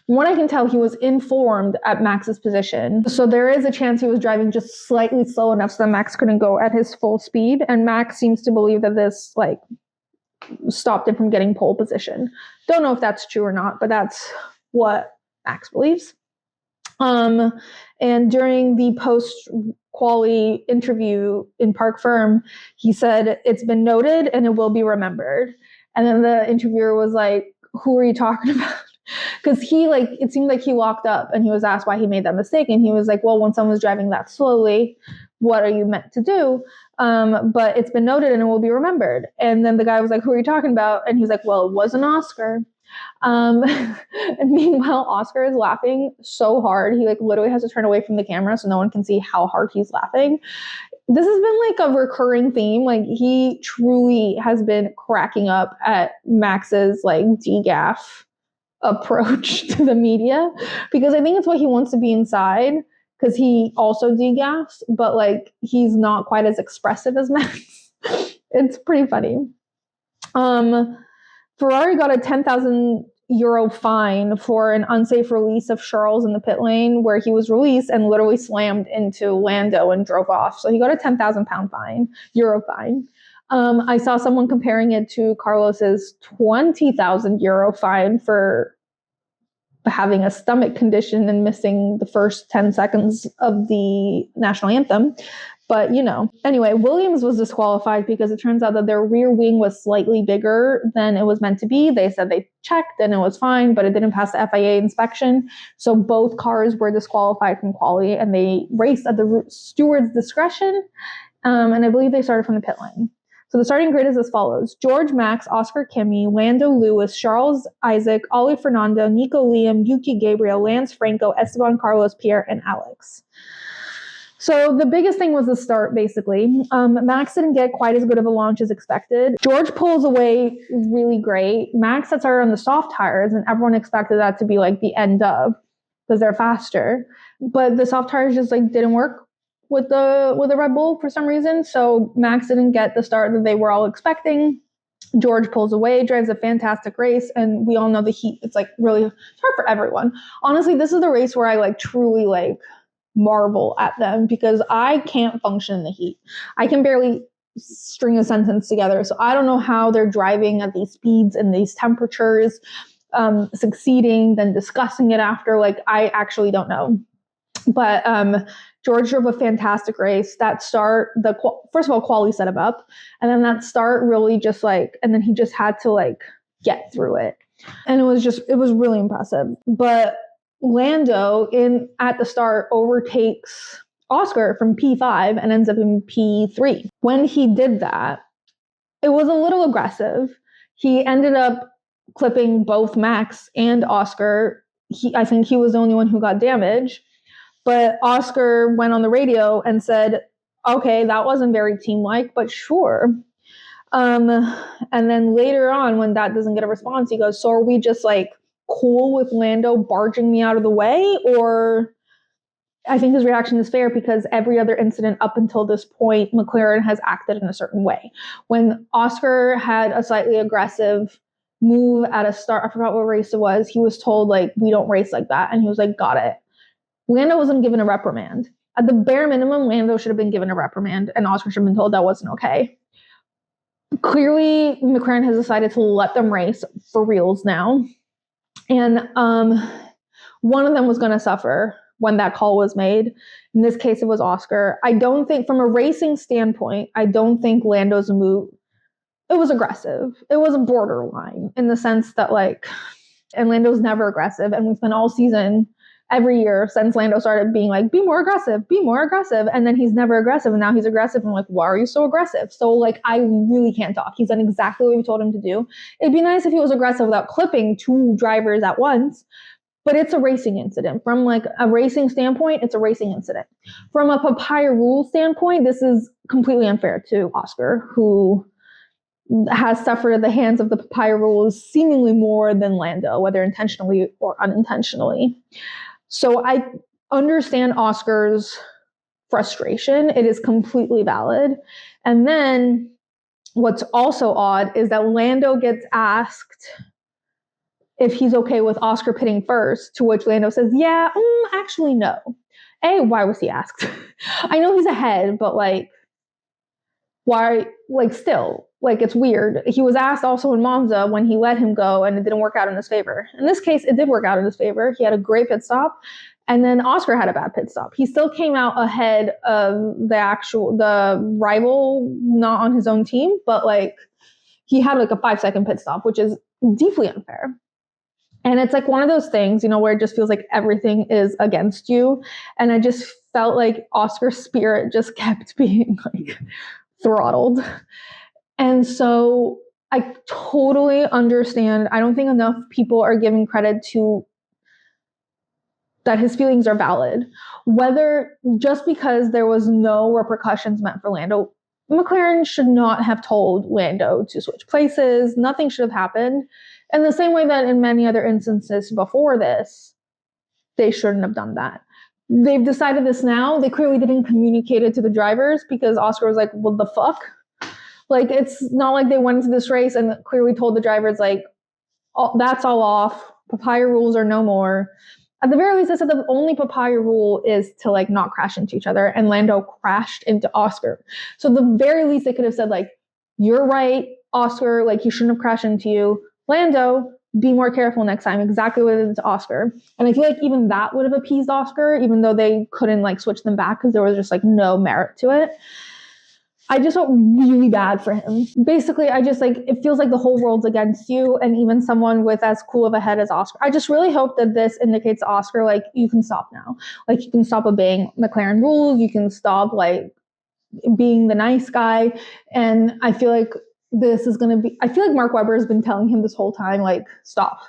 what I can tell, he was informed at Max's position. So there is a chance he was driving just slightly slow enough so that Max couldn't go at his full speed. And Max seems to believe that this like stopped him from getting pole position. Don't know if that's true or not, but that's what Max believes. And during the post-quali interview in Park Ferme, he said, "It's been noted and it will be remembered." And then the interviewer was like, "Who are you talking about?" Because it seemed like he locked up and he was asked why he made that mistake. And he was like, well, when someone's driving that slowly, what are you meant to do? But it's been noted and it will be remembered. And then the guy was like, who are you talking about? And he's like, well, it wasn't Oscar. And meanwhile, Oscar is laughing so hard. He like literally has to turn away from the camera so no one can see how hard he's laughing. This has been like a recurring theme. Like, he truly has been cracking up at Max's like DGAF approach to the media, because I think it's what he wants to be inside, because he also degaffs, but like he's not quite as expressive as Max. It's pretty funny. Ferrari got a 10,000 euro fine for an unsafe release of Charles in the pit lane, where he was released and literally slammed into Lando and drove off. So he got a 10,000 euro fine. I saw someone comparing it to Carlos's 20,000 euro fine for having a stomach condition and missing the first 10 seconds of the national anthem. But, anyway, Williams was disqualified because it turns out that their rear wing was slightly bigger than it was meant to be. They said they checked and it was fine, but it didn't pass the FIA inspection. So both cars were disqualified from quali, and they raced at the steward's discretion. And I believe they started from the pit lane. So the starting grid is as follows: George, Max, Oscar, Kimi, Lando, Lewis, Charles, Isaac, Ollie, Fernando, Nico, Liam, Yuki, Gabriel, Lance, Franco, Esteban, Carlos, Pierre, and Alex. So the biggest thing was the start, basically. Max didn't get quite as good of a launch as expected. George pulls away really great. Max had started on the soft tires, and everyone expected that to be like the end of, because they're faster. But the soft tires just like didn't work with the Red Bull for some reason. So Max didn't get the start that they were all expecting. George pulls away, drives a fantastic race, and we all know the heat. It's like really hard for everyone. Honestly, this is the race where I like truly like marvel at them, because I can't function in the heat. I can barely string a sentence together. So I don't know how they're driving at these speeds and these temperatures, succeeding, then discussing it after. Like, I actually don't know. But George drove a fantastic race. That start, first of all, quali set him up. And then that start really just like, and then he just had to like get through it. And it was really impressive. But Lando at the start overtakes Oscar from P5 and ends up in P3. When he did that, it was a little aggressive. He ended up clipping both Max and Oscar. I think he was the only one who got damage. But Oscar went on the radio and said, okay, that wasn't very team-like, but sure. And then later on, when that doesn't get a response, he goes, so are we just like cool with Lando barging me out of the way? Or I think his reaction is fair, because every other incident up until this point, McLaren has acted in a certain way. When Oscar had a slightly aggressive move at a start, I forgot what race it was, he was told like, we don't race like that. And he was like, got it. Lando wasn't given a reprimand. At the bare minimum, Lando should have been given a reprimand, and Oscar should have been told that wasn't okay. Clearly, McLaren has decided to let them race for reals now. And one of them was going to suffer when that call was made. In this case, it was Oscar. I don't think, from a racing standpoint, I don't think Lando's move, it was aggressive. It was borderline in the sense that like, and Lando's never aggressive. And we spent all season, every year since Lando started being like, be more aggressive, be more aggressive. And then he's never aggressive. And now he's aggressive. I'm like, why are you so aggressive? So like, I really can't talk. He's done exactly what we told him to do. It'd be nice if he was aggressive without clipping two drivers at once, but it's a racing incident. From like a racing standpoint, it's a racing incident. From a papaya rule standpoint, this is completely unfair to Oscar, who has suffered at the hands of the papaya rules seemingly more than Lando, whether intentionally or unintentionally. So I understand Oscar's frustration. It is completely valid. And then what's also odd is that Lando gets asked if he's okay with Oscar pitting first, to which Lando says, yeah, actually no. Why was he asked? I know he's ahead, but like, why, like still, like it's weird. He was asked also in Monza when he let him go and it didn't work out in his favor. In this case, it did work out in his favor. He had a great pit stop, and then Oscar had a bad pit stop. He still came out ahead of the rival, not on his own team, but like he had like a 5-second pit stop, which is deeply unfair. And it's like one of those things, where it just feels like everything is against you. And I just felt like Oscar's spirit just kept being like throttled. And so I totally understand. I don't think enough people are giving credit to that his feelings are valid. Whether just because there was no repercussions meant for Lando, McLaren should not have told Lando to switch places. Nothing should have happened. In the same way that in many other instances before this, they shouldn't have done that. They've decided this now. They clearly didn't communicate it to the drivers, because Oscar was like, what the fuck? Like, it's not like they went into this race and clearly told the drivers, like, oh, that's all off. Papaya rules are no more. At the very least, I said the only papaya rule is to like not crash into each other, and Lando crashed into Oscar. So the very least they could have said, like, you're right, Oscar, like you shouldn't have crashed into you. Lando, be more careful next time. Exactly what it is to Oscar. And I feel like even that would have appeased Oscar, even though they couldn't like switch them back because there was just like no merit to it. I just felt really bad for him. Basically, I just like, it feels like the whole world's against you, and even someone with as cool of a head as Oscar. I just really hope that this indicates to Oscar, like, you can stop now. Like, you can stop obeying McLaren rules. You can stop like being the nice guy. And I feel like I feel like Mark Webber has been telling him this whole time, like, stop.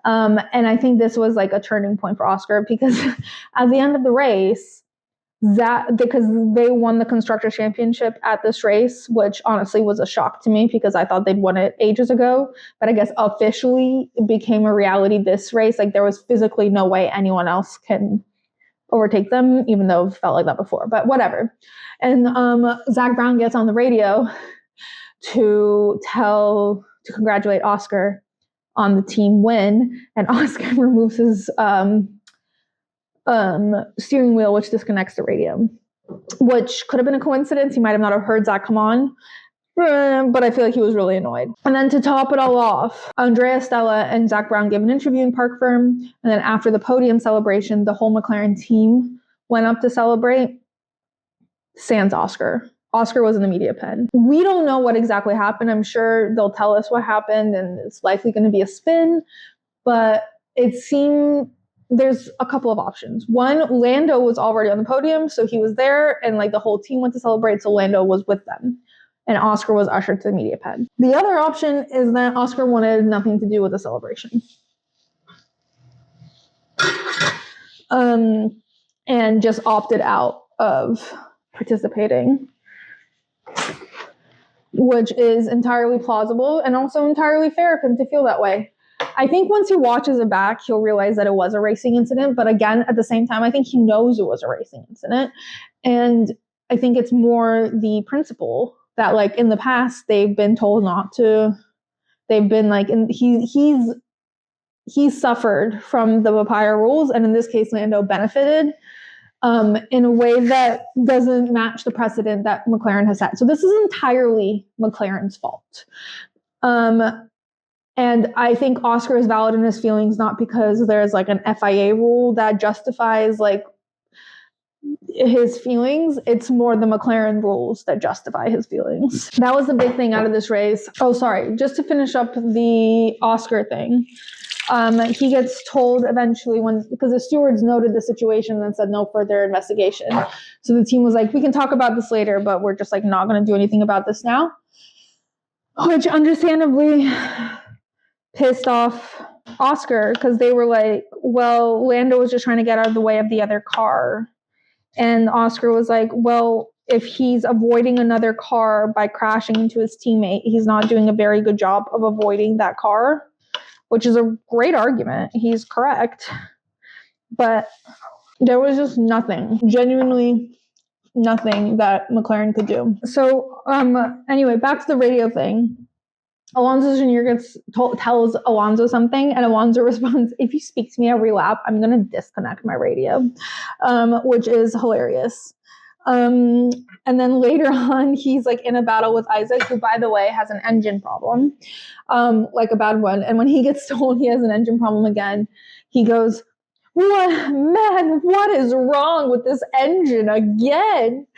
And I think this was like a turning point for Oscar, because at the end of the race, because they won the Constructors' Championship at this race, which honestly was a shock to me because I thought they'd won it ages ago. But I guess officially it became a reality this race. Like, there was physically no way anyone else can overtake them, even though it felt like that before. But whatever. And Zach Brown gets on the radio to congratulate Oscar on the team win, and Oscar removes his steering wheel, which disconnects the radio, which could have been a coincidence. He might have not have heard Zach come on, but I feel like he was really annoyed. And then to top it all off, Andrea Stella and Zach Brown gave an interview in Park Firm, and then after the podium celebration, the whole McLaren team went up to celebrate. Sans Oscar. Oscar was in the media pen. We don't know what exactly happened. I'm sure they'll tell us what happened, and it's likely going to be a spin, but it seemed there's a couple of options. One, Lando was already on the podium, so he was there, and like the whole team went to celebrate, so Lando was with them, and Oscar was ushered to the media pen. The other option is that Oscar wanted nothing to do with the celebration. And just opted out of participating, which is entirely plausible and also entirely fair of him to feel that way. I think once he watches it back, he'll realize that it was a racing incident. But again, at the same time, I think he knows it was a racing incident. And I think it's more the principle that, like, in the past, they've been told not to. They've been like, and he's suffered from the Papaya rules. And in this case, Lando benefited in a way that doesn't match the precedent that McLaren has set. So this is entirely McLaren's fault. And I think Oscar is valid in his feelings, not because there's like an FIA rule that justifies like his feelings. It's more the McLaren rules that justify his feelings. That was the big thing out of this race. Oh, sorry. Just to finish up the Oscar thing. He gets told eventually because the stewards noted the situation and said no further investigation. So the team was like, we can talk about this later, but we're just like not going to do anything about this now. Which understandably pissed off Oscar, because they were like, well, Lando was just trying to get out of the way of the other car. And Oscar was like, well, if he's avoiding another car by crashing into his teammate, he's not doing a very good job of avoiding that car, which is a great argument. He's correct. But there was just nothing, genuinely nothing that McLaren could do. So anyway, back to the radio thing. Alonso's engineer tells Alonso something, and Alonso responds, if you speak to me every lap, I'm going to disconnect my radio, which is hilarious. And then later on, he's like in a battle with Isaac, who, by the way, has an engine problem, like a bad one. And when he gets told he has an engine problem again, he goes, what is wrong with this engine again?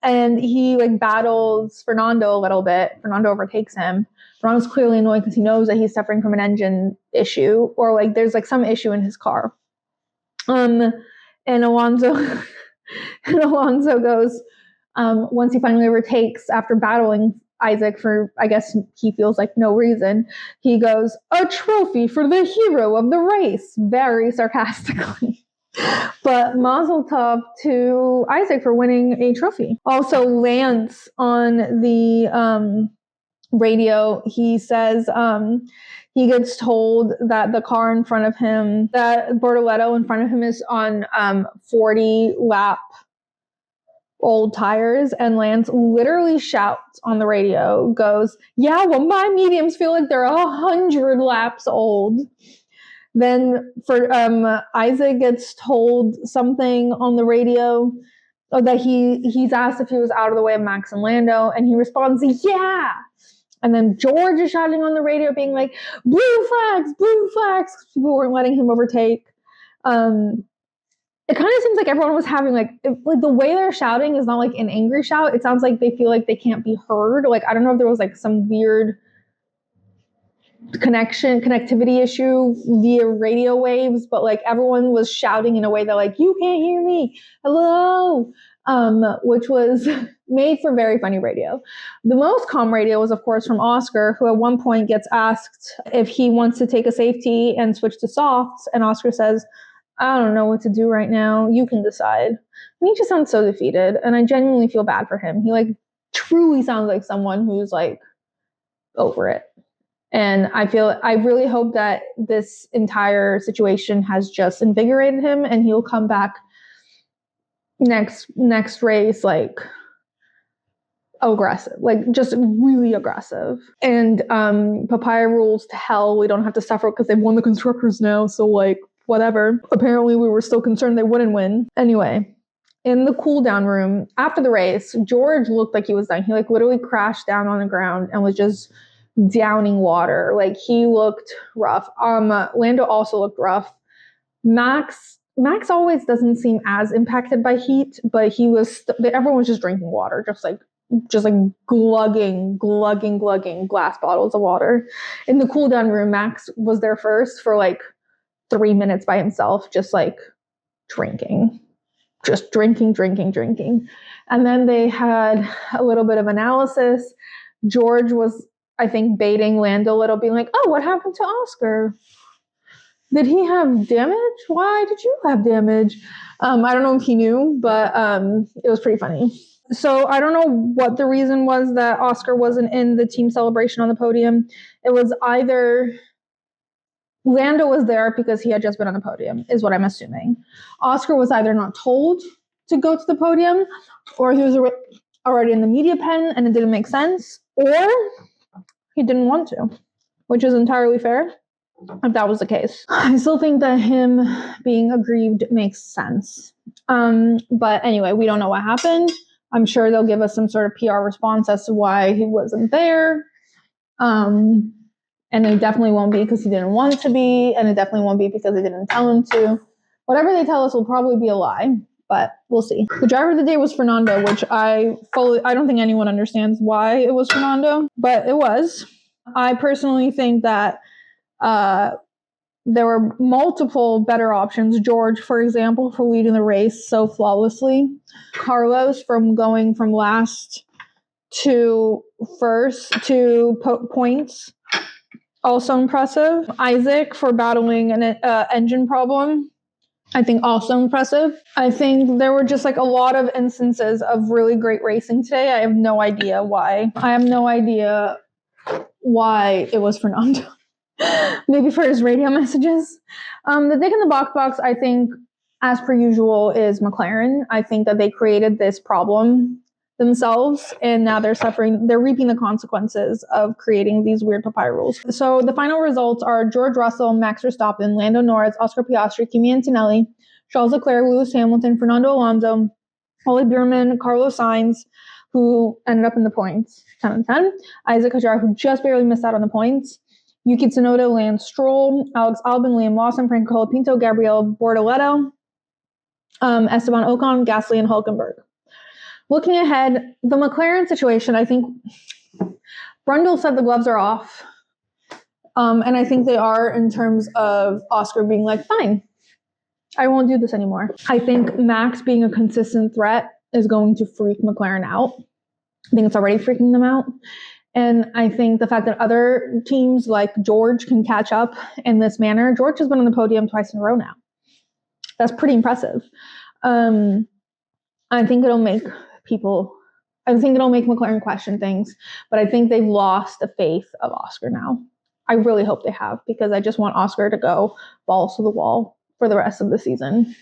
And he like battles Fernando a little bit. Fernando overtakes him. Fernando's clearly annoyed because he knows that he's suffering from an engine issue, or like there's like some issue in his car. And Alonso goes, once he finally overtakes after battling Isaac for, I guess he feels like no reason, he goes, a trophy for the hero of the race, very sarcastically. But mazel tov to Isaac for winning a trophy. Also, Lance on the radio, he says he gets told that the car in front of him, that Bortoletto in front of him is on 40 lap old tires, and Lance literally shouts on the radio, goes, yeah, well, my mediums feel like they're 100 laps old. Then for Isaac gets told something on the radio that he's asked if he was out of the way of Max and Lando, and he responds, yeah. And then George is shouting on the radio, being like, blue flags, because people weren't letting him overtake. It kind of seems like everyone was having like the way they're shouting is not like an angry shout. It sounds like they feel like they can't be heard. Like, I don't know if there was like some weird connectivity issue via radio waves, but like everyone was shouting in a way that like, you can't hear me, hello. which was made for very funny radio. The most calm radio was, of course, from Oscar, who at one point gets asked if he wants to take a safety and switch to softs, and Oscar says, I don't know what to do right now. You can decide. And he just sounds so defeated, and I genuinely feel bad for him. He like truly sounds like someone who's like over it. And I really hope that this entire situation has just invigorated him, and he'll come back next race like aggressive, like just really aggressive. And papaya rules to hell. We don't have to suffer because they've won the constructors now, so like whatever. Apparently we were still concerned they wouldn't win. Anyway, in the cool down room after the race, George looked like he was dying. He like literally crashed down on the ground and was just downing water. Like he looked rough. Lando also looked rough. Max always doesn't seem as impacted by heat, but everyone was just drinking water, just like glugging glass bottles of water. In the cool down room, Max was there first for like 3 minutes by himself, just like drinking. And then they had a little bit of analysis. George was, I think, baiting Lando a little, being like, oh, what happened to Oscar? Did he have damage? Why did you have damage? I don't know if he knew, but it was pretty funny. So I don't know what the reason was that Oscar wasn't in the team celebration on the podium. It was either Lando was there because he had just been on the podium, is what I'm assuming. Oscar was either not told to go to the podium, or he was already in the media pen and it didn't make sense, or he didn't want to, which is entirely fair. If that was the case, I still think that him being aggrieved makes sense. But anyway, we don't know what happened. I'm sure they'll give us some sort of PR response as to why he wasn't there. And it definitely won't be because he didn't want to be, and it definitely won't be because they didn't tell him to. Whatever they tell us will probably be a lie, but we'll see. The driver of the day was Fernando, which I don't think anyone understands why it was Fernando, but it was. I personally think that there were multiple better options. George, for example, for leading the race so flawlessly. Carlos from going from last to first to points, also impressive. Isaac for battling an engine problem, I think also impressive. I think there were just like a lot of instances of really great racing today. I have no idea why. It was Fernando. Maybe for his radio messages. The dick in the box, I think, as per usual, is McLaren. I think that they created this problem themselves, and now they're reaping the consequences of creating these weird papaya rules. So the final results are George Russell, Max Verstappen, Lando Norris, Oscar Piastri, Kimi Antonelli, Charles Leclerc, Lewis Hamilton, Fernando Alonso, Ole Bierman, Carlos Sainz, who ended up in the points, 10 and 10, Isaac Hadjar, who just barely missed out on the points, Yuki Tsunoda, Lance Stroll, Alex Albon, Liam Lawson, Franco Colapinto, Gabriel Bortoleto, Esteban Ocon, Gasly, and Hulkenberg. Looking ahead, the McLaren situation, I think Brundle said the gloves are off. And I think they are in terms of Oscar being like, fine, I won't do this anymore. I think Max being a consistent threat is going to freak McLaren out. I think it's already freaking them out. And I think the fact that other teams like George can catch up in this manner. George has been on the podium twice in a row now. That's pretty impressive. I think it'll make McLaren question things, but I think they've lost the faith of Oscar now. I really hope they have, because I just want Oscar to go balls to the wall for the rest of the season.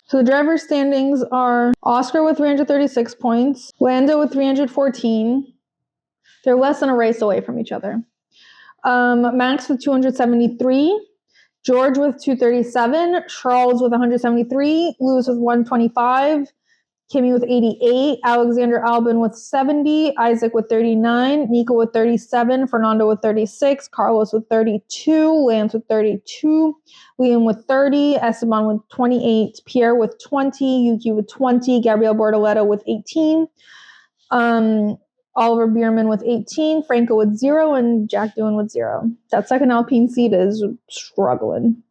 So the driver standings are Oscar with 336 points, Lando with 314. They're less than a race away from each other. Max with 273, George with 237, Charles with 173, Lewis with 125, Kimi with 88, Alexander Albon with 70, Isaac with 39, Nico with 37, Fernando with 36, Carlos with 32, Lance with 32, Liam with 30, Esteban with 28, Pierre with 20, Yuki with 20, Gabriel Bortoleto with 18, Oliver Bierman with 18, Franco with 0, and Jack Doohan with 0. That second Alpine seat is struggling.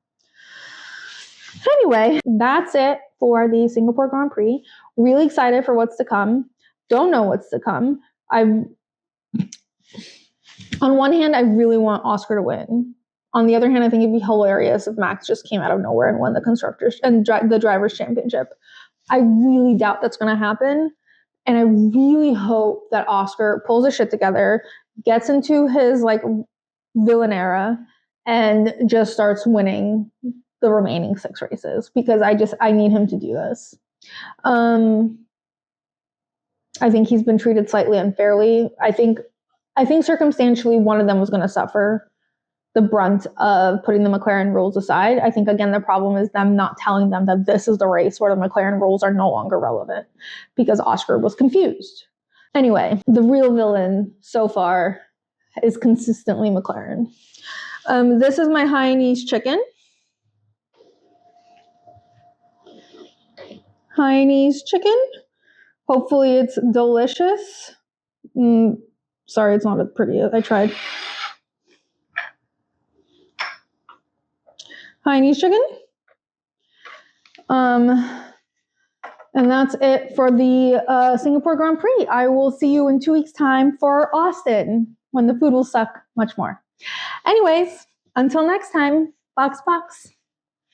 Anyway, that's it for the Singapore Grand Prix. Really excited for what's to come. Don't know what's to come. On one hand, I really want Oscar to win. On the other hand, I think it'd be hilarious if Max just came out of nowhere and won the constructors and the drivers' championship. I really doubt that's going to happen. And I really hope that Oscar pulls his shit together, gets into his like villain era, and just starts winning the remaining 6 races, because I need him to do this. I think he's been treated slightly unfairly. I think circumstantially one of them was going to suffer the brunt of putting the McLaren rules aside. I think, again, the problem is them not telling them that this is the race where the McLaren rules are no longer relevant, because Oscar was confused. Anyway, the real villain so far is consistently McLaren. This is my Hainanese chicken. Hainanese chicken. Hopefully it's delicious. Sorry, it's not as pretty. I tried. Hainanese chicken. And that's it for the Singapore Grand Prix. I will see you in 2 weeks' time for Austin, when the food will suck much more. Anyways, until next time, box.